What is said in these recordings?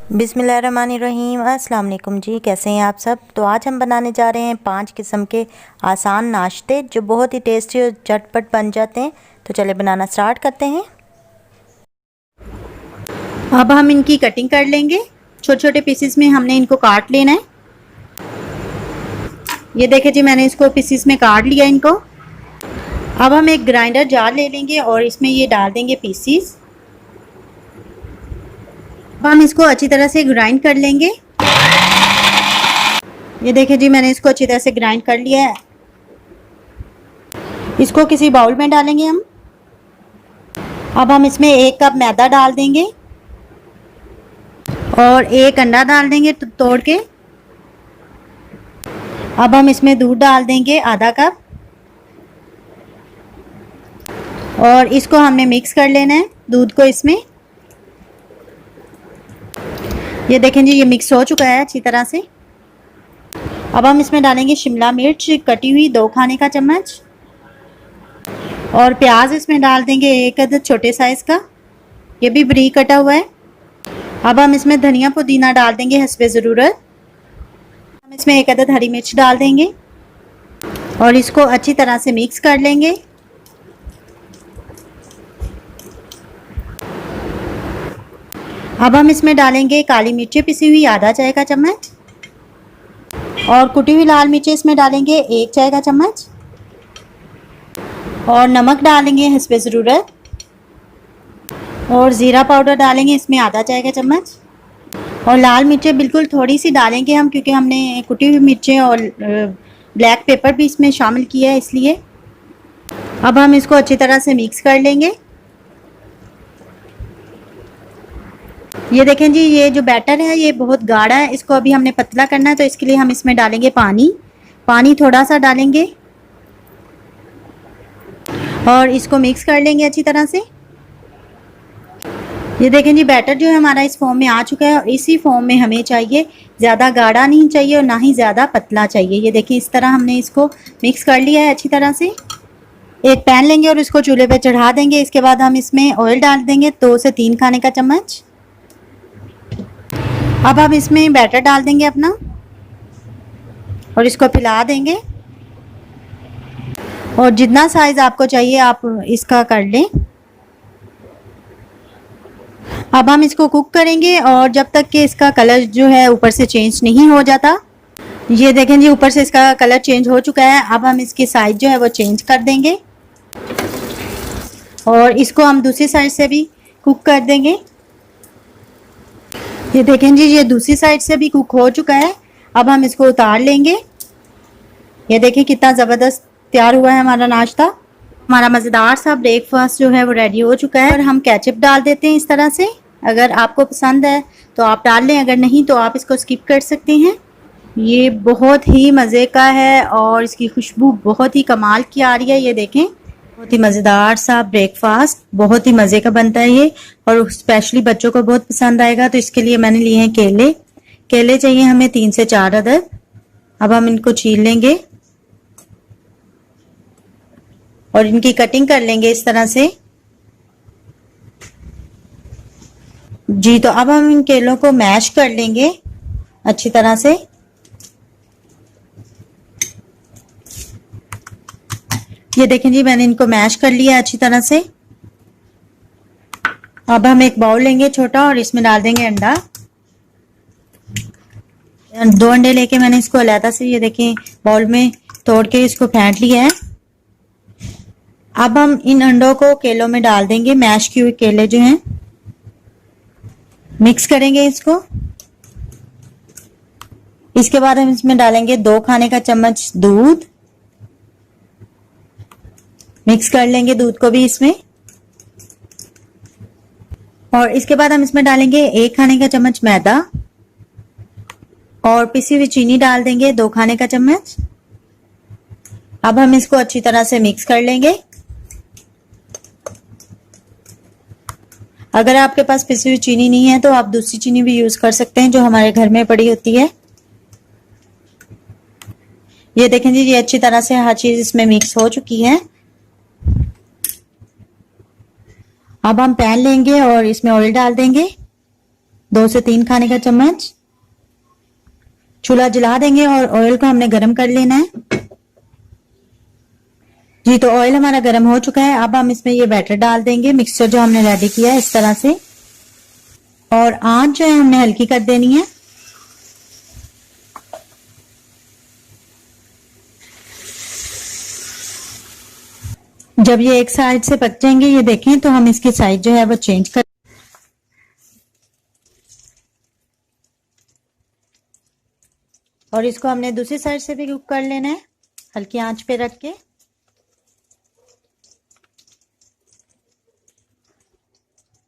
बिस्मिल्लाहिर्रहमानिर्रहीम। अस्सलाम वालेकुम जी, कैसे हैं आप सब। तो आज हम बनाने जा रहे हैं 5 किस्म के आसान नाश्ते जो बहुत ही टेस्टी और झटपट बन जाते हैं। तो चले बनाना स्टार्ट करते हैं। अब हम इनकी कटिंग कर लेंगे। छोटे छोटे पीसेस में हमने इनको काट लेना है। ये देखें जी, मैंने इसको पीसेस में काट लिया इनको। अब हम एक ग्राइंडर जार ले लेंगे और इसमें ये डाल देंगे पीसेस। अब हम इसको अच्छी तरह से ग्राइंड कर लेंगे। ये देखें जी, मैंने इसको अच्छी तरह से ग्राइंड कर लिया है। इसको किसी बाउल में डालेंगे हम। अब हम इसमें 1 कप मैदा डाल देंगे और 1 अंडा डाल देंगे तोड़ के। अब हम इसमें दूध डाल देंगे आधा कप और इसको हमने मिक्स कर लेना है दूध को इसमें। ये देखें जी, ये मिक्स हो चुका है अच्छी तरह से। अब हम इसमें डालेंगे शिमला मिर्च कटी हुई 2 खाने का चम्मच और प्याज इसमें डाल देंगे 1 अदद छोटे साइज़ का, ये भी बारीक कटा हुआ है। अब हम इसमें धनिया पुदीना डाल देंगे हस्बे ज़रूरत। हम इसमें 1 अदद हरी मिर्च डाल देंगे और इसको अच्छी तरह से मिक्स कर लेंगे। अब हम इसमें डालेंगे काली मिर्चें पिसी हुई आधा चाय का चम्मच और कुटी हुई लाल मिर्चें इसमें डालेंगे 1 चाय का चम्मच और नमक डालेंगे हस्बे ज़रूरत और ज़ीरा पाउडर डालेंगे इसमें आधा चाय का चम्मच और लाल मिर्चें बिल्कुल थोड़ी सी डालेंगे हम, क्योंकि हमने कुटी हुई मिर्चें और ब्लैक पेपर भी इसमें शामिल किया है इसलिए। अब हम इसको अच्छी तरह से मिक्स कर लेंगे। ये देखें जी, ये जो बैटर है ये बहुत गाढ़ा है, इसको अभी हमने पतला करना है। तो इसके लिए हम इसमें डालेंगे पानी थोड़ा सा डालेंगे और इसको मिक्स कर लेंगे अच्छी तरह से। ये देखें जी, बैटर जो है हमारा इस फॉर्म में आ चुका है और इसी फॉर्म में हमें चाहिए। ज़्यादा गाढ़ा नहीं चाहिए और ना ही ज़्यादा पतला चाहिए। ये देखें, इस तरह हमने इसको मिक्स कर लिया है अच्छी तरह से। एक पैन लेंगे और इसको चूल्हे पे चढ़ा देंगे। इसके बाद हम इसमें ऑयल डाल देंगे 2 से 3 खाने का चम्मच। अब हम इसमें बैटर डाल देंगे अपना और इसको फैला देंगे और जितना साइज़ आपको चाहिए आप इसका कर लें। अब हम इसको कुक करेंगे और जब तक कि इसका कलर जो है ऊपर से चेंज नहीं हो जाता। ये देखें जी, ऊपर से इसका कलर चेंज हो चुका है। अब हम इसकी साइज जो है वो चेंज कर देंगे और इसको हम दूसरी साइड से भी कुक कर देंगे। ये देखें जी, ये दूसरी साइड से भी कुक हो चुका है। अब हम इसको उतार लेंगे। ये देखें कितना ज़बरदस्त तैयार हुआ है हमारा नाश्ता। हमारा मज़ेदार सा ब्रेकफास्ट जो है वो रेडी हो चुका है। और हम केचप डाल देते हैं इस तरह से। अगर आपको पसंद है तो आप डाल लें, अगर नहीं तो आप इसको स्किप कर सकते हैं। ये बहुत ही मज़े का है और इसकी खुशबू बहुत ही कमाल की आ रही है। ये देखें, बहुत ही मज़ेदार सा ब्रेकफास्ट, बहुत ही मज़े का बनता है ये और स्पेशली बच्चों को बहुत पसंद आएगा। तो इसके लिए मैंने लिए हैं केले चाहिए हमें 3 से 4 अदद। अब हम इनको छील लेंगे और इनकी कटिंग कर लेंगे इस तरह से जी। तो अब हम इन केलों को मैश कर लेंगे अच्छी तरह से। ये देखें जी, मैंने इनको मैश कर लिया अच्छी तरह से। अब हम एक बाउल लेंगे छोटा और इसमें डाल देंगे अंडा। 2 अंडे लेके मैंने इसको अलहदा से, ये देखें, बाउल में तोड़ के इसको फेंट लिया है। अब हम इन अंडों को केलों में डाल देंगे। मैश किए हुए केले जो हैं, मिक्स करेंगे इसको। इसके बाद हम इसमें डालेंगे 2 खाने का चम्मच दूध। मिक्स कर लेंगे दूध को भी इसमें और इसके बाद हम इसमें डालेंगे 1 खाने का चम्मच मैदा और पिसी हुई चीनी डाल देंगे 2 खाने का चम्मच। अब हम इसको अच्छी तरह से मिक्स कर लेंगे। अगर आपके पास पिसी हुई चीनी नहीं है तो आप दूसरी चीनी भी यूज कर सकते हैं जो हमारे घर में पड़ी होती है। ये देखें जी, ये अच्छी तरह से हर चीज इसमें मिक्स हो चुकी है। अब हम पैन लेंगे और इसमें ऑयल डाल देंगे 2 से 3 खाने का चम्मच। चूल्हा जला देंगे और ऑयल को हमने गरम कर लेना है। जी तो ऑयल हमारा गरम हो चुका है। अब हम इसमें ये बैटर डाल देंगे, मिक्सचर जो हमने रेडी किया है इस तरह से, और आंच जो है हमने हल्की कर देनी है। जब ये एक साइड से पक जाएंगे, ये देखें, तो हम इसकी साइड जो है वो चेंज कर, और इसको हमने दूसरी साइड से भी कुक कर लेना है हल्की आंच पे रख के।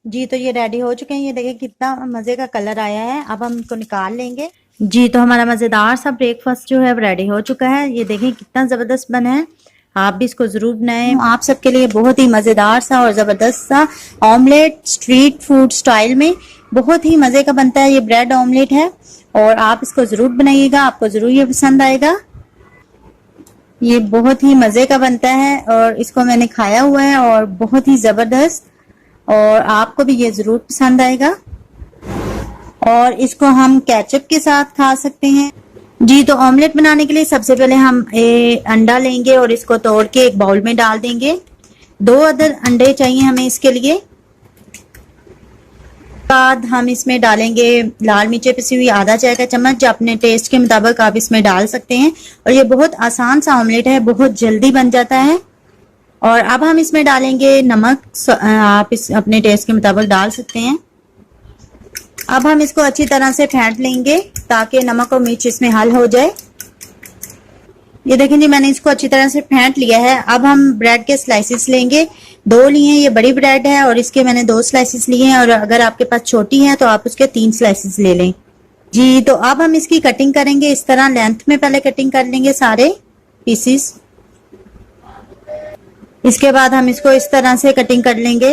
जी तो ये रेडी हो चुके हैं। ये देखिए कितना मजे का कलर आया है। अब हम इनको निकाल लेंगे। जी तो हमारा मजेदार सा ब्रेकफास्ट जो है रेडी हो चुका है। ये देखें कितना जबरदस्त बना है। आप भी इसको जरूर बनाएं। आप सबके लिए बहुत ही मजेदार सा और जबरदस्त सा ऑमलेट, स्ट्रीट फूड स्टाइल में बहुत ही मजे का बनता है। ये ब्रेड ऑमलेट है और आप इसको जरूर बनाइएगा, आपको जरूर ये पसंद आएगा। ये बहुत ही मजे का बनता है और इसको मैंने खाया हुआ है और बहुत ही जबरदस्त, और आपको भी ये जरूर पसंद आएगा। और इसको हम केचप के साथ खा सकते हैं। जी तो ऑमलेट बनाने के लिए सबसे पहले हम अंडा लेंगे और इसको तोड़ के एक बाउल में डाल देंगे। 2 अदर अंडे चाहिए हमें इसके लिए। बाद हम इसमें डालेंगे लाल मिर्चें पिसी हुई आधा चाय का चम्मच, अपने टेस्ट के मुताबिक आप इसमें डाल सकते हैं। और ये बहुत आसान सा ऑमलेट है, बहुत जल्दी बन जाता है। और अब हम इसमें डालेंगे नमक, आप इस अपने टेस्ट के मुताबिक डाल सकते हैं। अब हम इसको अच्छी तरह से फेंट लेंगे ताकि नमक और मिर्च इसमें हल हो जाए। ये देखें जी, मैंने इसको अच्छी तरह से फेंट लिया है। अब हम ब्रेड के स्लाइसेस लेंगे। 2 लिए, ये बड़ी ब्रेड है और इसके मैंने 2 स्लाइसेस लिए हैं, और अगर आपके पास छोटी है तो आप उसके 3 स्लाइसेस ले लें। जी तो अब हम इसकी कटिंग करेंगे। इस तरह लेंथ में पहले कटिंग कर लेंगे सारे पीसीस। इसके बाद हम इसको इस तरह से कटिंग कर लेंगे।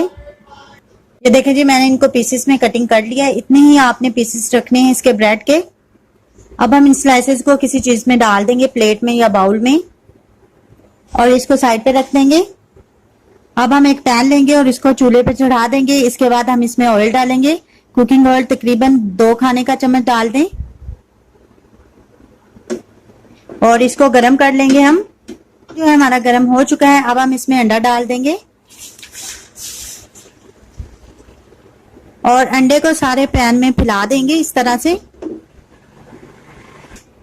ये देखें जी, मैंने इनको पीसेस में कटिंग कर लिया है। इतने ही आपने पीसेस रखने हैं इसके ब्रेड के। अब हम इन स्लाइसेस को किसी चीज में डाल देंगे, प्लेट में या बाउल में, और इसको साइड पे रख देंगे। अब हम एक पैन लेंगे और इसको चूल्हे पे चढ़ा देंगे। इसके बाद हम इसमें ऑयल डालेंगे। कुकिंग ऑयल तकरीबन 2 खाने का चम्मच डाल दें और इसको गरम कर लेंगे। हम जो है हमारा गरम हो चुका है। अब हम इसमें अंडा डाल देंगे और अंडे को सारे पैन में फैला देंगे इस तरह से।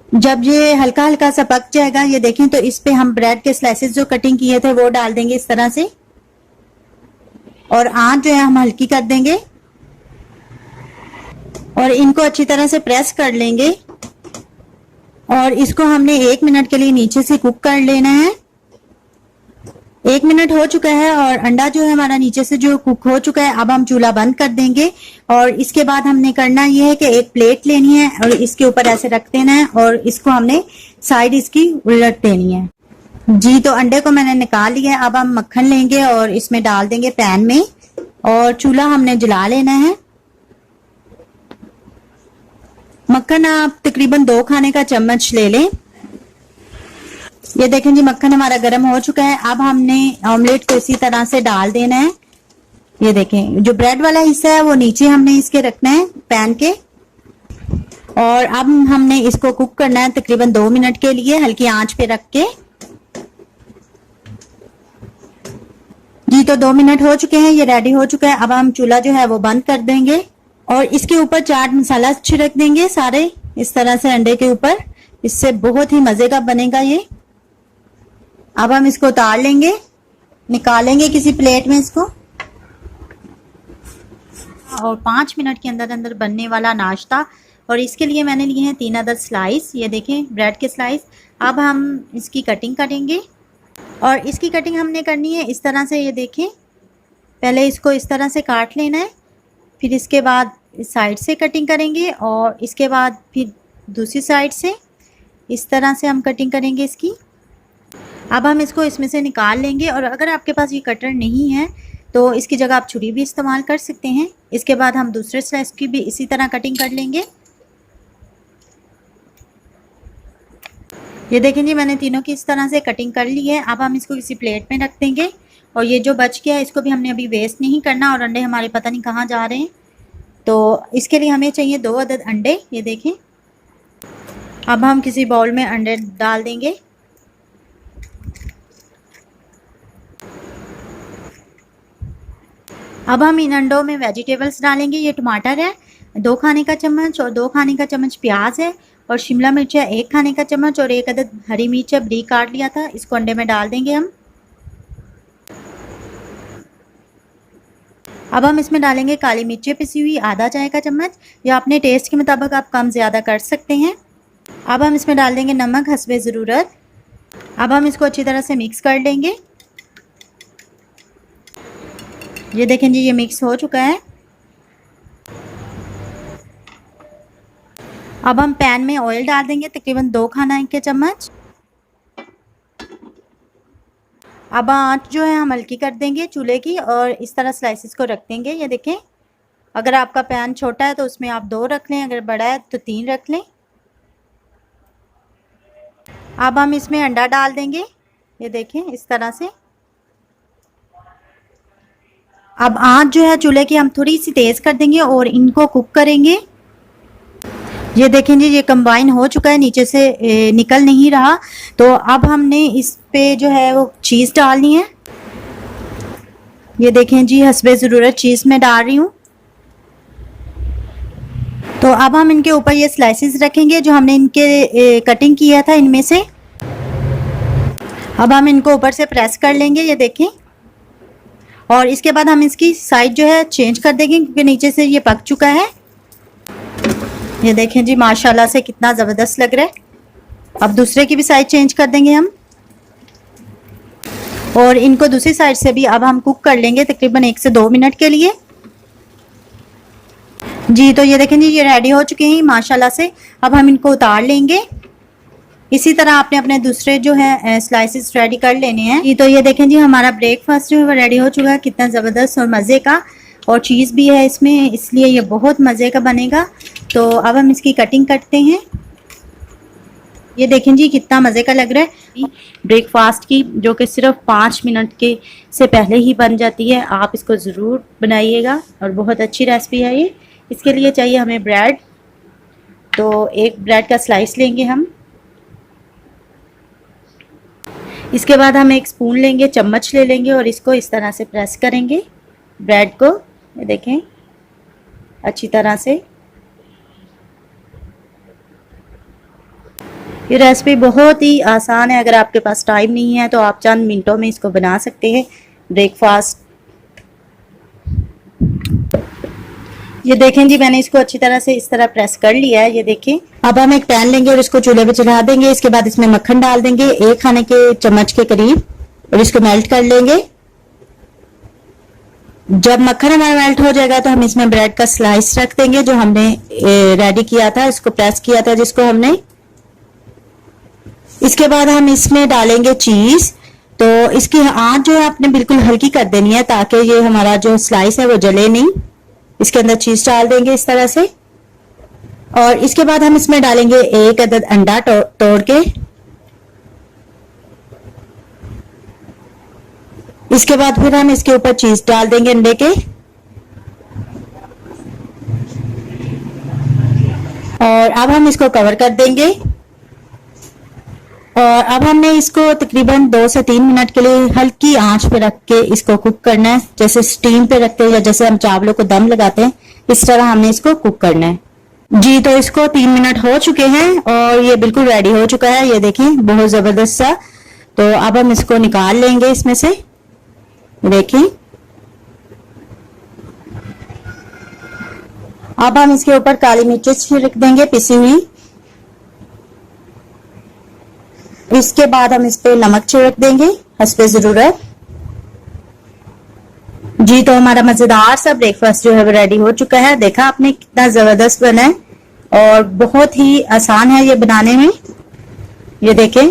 जब ये हल्का हल्का सा पक जाएगा, ये देखें, तो इस पे हम ब्रेड के स्लाइसेस जो कटिंग किए थे वो डाल देंगे इस तरह से, और आंच जो है हम हल्की कर देंगे और इनको अच्छी तरह से प्रेस कर लेंगे। और इसको हमने 1 मिनट के लिए नीचे से कुक कर लेना है। 1 मिनट हो चुका है और अंडा जो है हमारा नीचे से जो कुक हो चुका है। अब हम चूल्हा बंद कर देंगे और इसके बाद हमने करना ये है कि एक प्लेट लेनी है और इसके ऊपर ऐसे रख देना है और इसको हमने साइड इसकी उलट देनी है। जी तो अंडे को मैंने निकाल लिया है। अब हम मक्खन लेंगे और इसमें डाल देंगे पैन में, और चूल्हा हमने जला लेना है। मक्खन आप तकरीबन 2 खाने का चम्मच ले लें। ये देखें जी, मक्खन हमारा गर्म हो चुका है। अब हमने ऑमलेट को इसी तरह से डाल देना है। ये देखें, जो ब्रेड वाला हिस्सा है वो नीचे हमने इसके रखना है पैन के, और अब हमने इसको कुक करना है तकरीबन 2 मिनट के लिए हल्की आंच पे रख के। जी तो 2 मिनट हो चुके हैं, ये रेडी हो चुका है। अब हम चूल्हा जो है वो बंद कर देंगे और इसके ऊपर चाट मसाला छिड़क देंगे सारे इस तरह से अंडे के ऊपर। इससे बहुत ही मजे का बनेगा ये। अब हम इसको उतार लेंगे, निकालेंगे किसी प्लेट में इसको, और 5 मिनट के अंदर अंदर बनने वाला नाश्ता। और इसके लिए मैंने लिए हैं 3 अदर स्लाइस। ये देखें ब्रेड के स्लाइस। अब हम इसकी कटिंग करेंगे और इसकी कटिंग हमने करनी है इस तरह से। ये देखें, पहले इसको इस तरह से काट लेना है, फिर इसके बाद इस साइड से कटिंग करेंगे और इसके बाद फिर दूसरी साइड से इस तरह से हम कटिंग करेंगे इसकी। अब हम इसको इसमें से निकाल लेंगे, और अगर आपके पास ये कटर नहीं है तो इसकी जगह आप छुरी भी इस्तेमाल कर सकते हैं। इसके बाद हम दूसरे स्लाइस की भी इसी तरह कटिंग कर लेंगे। ये देखें जी, मैंने तीनों की इस तरह से कटिंग कर ली है। अब हम इसको किसी प्लेट में रख देंगे, और ये जो बच गया है इसको भी हमने अभी वेस्ट नहीं करना, और अंडे हमारे पता नहीं कहाँ जा रहे हैं। तो इसके लिए हमें चाहिए 2 अदद अंडे, ये देखें। अब हम किसी बाउल में अंडे डाल देंगे। अब हम इन अंडों में वेजिटेबल्स डालेंगे। ये टमाटर है 2 खाने का चम्मच, और 2 खाने का चम्मच प्याज है, और शिमला मिर्च है 1 खाने का चम्मच, और 1 अदद हरी मिर्च है बारीक काट लिया था। इसको अंडे में डाल देंगे हम। अब हम इसमें डालेंगे काली मिर्चें पिसी हुई आधा चाय का चम्मच, या अपने टेस्ट के मुताबिक आप कम ज़्यादा कर सकते हैं। अब हम इसमें डाल देंगे नमक हस्बे ज़रूरत। अब हम इसको अच्छी तरह से मिक्स कर लेंगे। ये देखें जी, ये मिक्स हो चुका है। अब हम पैन में ऑयल डाल देंगे, तकरीबन 2 खाने के चम्मच। अब आंच जो है हम हल्की कर देंगे चूल्हे की, और इस तरह स्लाइसिस को रख देंगे। ये देखें, अगर आपका पैन छोटा है तो उसमें आप 2 रख लें, अगर बड़ा है तो 3 रख लें। अब हम इसमें अंडा डाल देंगे, ये देखें इस तरह से। अब आंच जो है चूल्हे की हम थोड़ी सी तेज़ कर देंगे और इनको कुक करेंगे। ये देखें जी, ये कंबाइन हो चुका है, नीचे से निकल नहीं रहा। तो अब हमने इस पे जो है वो चीज़ डालनी है। ये देखें जी, हस्बे ज़रूरत चीज़ में डाल रही हूँ। तो अब हम इनके ऊपर ये स्लाइसेस रखेंगे जो हमने इनके कटिंग किया था इनमें से। अब हम इनको ऊपर से प्रेस कर लेंगे, ये देखें। और इसके बाद हम इसकी साइड जो है चेंज कर देंगे, क्योंकि नीचे से ये पक चुका है। ये देखें जी, माशाल्लाह से कितना ज़बरदस्त लग रहा है। अब दूसरे की भी साइड चेंज कर देंगे हम, और इनको दूसरी साइड से भी अब हम कुक कर लेंगे तकरीबन 1 से 2 मिनट के लिए। जी तो ये देखें जी, ये रेडी हो चुके हैं माशाल्लाह से। अब हम इनको उतार लेंगे। इसी तरह आपने अपने दूसरे जो है स्लाइसेस रेडी कर लेने हैं। जी तो ये देखें जी, हमारा ब्रेकफास्ट जो है वो रेडी हो चुका है, कितना ज़बरदस्त और मज़े का, और चीज़ भी है इसमें, इसलिए ये बहुत मज़े का बनेगा। तो अब हम इसकी कटिंग करते हैं। ये देखें जी, कितना मज़े का लग रहा है ब्रेकफास्ट की, जो कि सिर्फ 5 मिनट के से पहले ही बन जाती है। आप इसको ज़रूर बनाइएगा, और बहुत अच्छी रेसिपी है ये। इसके लिए चाहिए हमें ब्रेड। तो एक ब्रेड का स्लाइस लेंगे हम। इसके बाद हम एक स्पून लेंगे, चम्मच ले लेंगे, और इसको इस तरह से प्रेस करेंगे ब्रेड को। ये देखें अच्छी तरह से। ये रेसिपी बहुत ही आसान है, अगर आपके पास टाइम नहीं है तो आप चंद मिनटों में इसको बना सकते हैं ब्रेकफास्ट। ये देखें जी, मैंने इसको अच्छी तरह से इस तरह प्रेस कर लिया है। ये देखें। अब हम एक पैन लेंगे और इसको चूल्हे पे चढ़ा देंगे। इसके बाद इसमें मक्खन डाल देंगे 1 खाने के चम्मच के करीब, और इसको मेल्ट कर लेंगे। जब मक्खन हमारा मेल्ट हो जाएगा तो हम इसमें ब्रेड का स्लाइस रख देंगे जो हमने रेडी किया था, इसको प्रेस किया था जिसको हमने। इसके बाद हम इसमें डालेंगे चीज। तो इसकी आंच जो है आपने बिल्कुल हल्की कर देनी है, ताकि ये हमारा जो स्लाइस है वो जले नहीं। इसके अंदर चीज डाल देंगे इस तरह से, और इसके बाद हम इसमें डालेंगे 1 अदद अंडा तोड़ के। इसके बाद फिर हम इसके ऊपर चीज डाल देंगे अंडे के, और अब हम इसको कवर कर देंगे। और अब हमने इसको तकरीबन 2 से 3 मिनट के लिए हल्की आंच पे रख के इसको कुक करना है, जैसे स्टीम पे रखते हैं या जैसे हम चावलों को दम लगाते हैं, इस तरह हमने इसको कुक करना है। जी तो इसको 3 मिनट हो चुके हैं और ये बिल्कुल रेडी हो चुका है। ये देखें, बहुत जबरदस्त सा। तो अब हम इसको निकाल लेंगे इसमें से। देखें, अब हम इसके ऊपर काली मिर्च छिड़क देंगे पिसी हुई। इसके बाद हम इस पे नमक छिड़क देंगे हस्बे जरूरत। जी तो हमारा मजेदार सा ब्रेकफास्ट जो है वो रेडी हो चुका है। देखा आपने कितना जबरदस्त बना है, और बहुत ही आसान है ये बनाने में। ये देखें,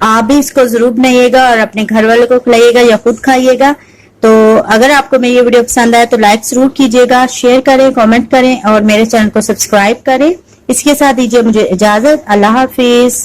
आप भी इसको जरूर बनाइएगा और अपने घर वालों को खिलाइएगा या खुद खाइएगा। तो अगर आपको मेरी ये वीडियो पसंद आए तो लाइक जरूर कीजिएगा, शेयर करें, कमेंट करें और मेरे चैनल को सब्सक्राइब करें। इसके साथ दीजिए मुझे इजाजत। अल्लाह हाफिज।